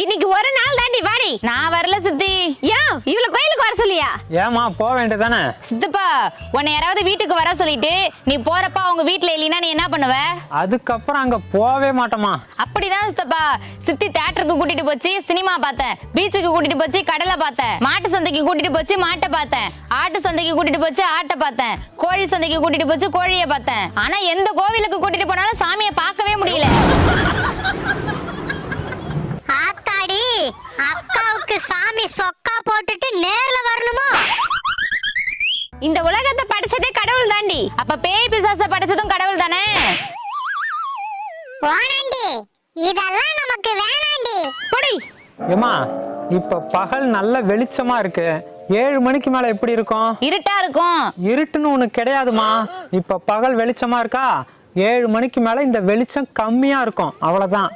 இன்னைக்கு ஒரு நாள் தாண்டி வாடி. நான் வரல சித்தி. ஏன் இவள கோயிலுக்கு வர சொல்லியா? ஏமா போக வேண்டியதானே? சித்தப்பா உன்னை யாராவது வீட்டுக்கு வர சொல்லிட்டு நீ போறப்ப அவங்க வீட்டுல இல்லைன்னா நீ என்ன பண்ணுவ? அதுக்கப்புறம் அங்க போவே மாட்டோமா? அப்படிதான் சித்தப்பா. சித்தி தியேட்டருக்கு கூட்டிட்டு போச்சு, சினிமா பார்த்தேன். பீச்சுக்கு கூட்டிட்டு போச்சு, கடலை பார்த்தேன். மாட்டு சந்தைக்கு கூட்டிட்டு போச்சு, மாட்டை பார்த்தேன். ஆட்டு சந்தைக்கு கூட்டிட்டு போச்சு, ஆட்டை பார்த்தேன். கோழி சந்தைக்கு கூட்டிட்டு போச்சு, கோழியை பார்த்தேன். ஆனா எந்த கோவிலுக்கு கூட்டிட்டு போனாலும் சாமியை பார்க்கவே முடியல. ஆத்தாடி, அக்காவுக்கு சாமி சொக்கா போட்டுட்டு நேர்ல வரணுமா? இந்த உலகத்தை படைச்சதே கடவுள் தாண்டி. அப்ப பேய் பிசாச படைச்சதும் கடவுள் தானே? வாணாண்டி, இதெல்லாம் நமக்கு வேணாண்டி. போடி. ஏமா இப்ப பகல் நல்ல வெளிச்சமா இருக்கு. 7 மணிக்கு மேல எப்படி இருக்கும்? இருட்டா இருக்கும். இருட்டுன்னு ஒண்ணு கிடையாதுமா. இப்ப பகல் வெளிச்சமா இருக்கா, 7 மணிக்கு மேல இந்த வெளிச்சம் கம்மியா இருக்கும், அவ்வளவுதான்.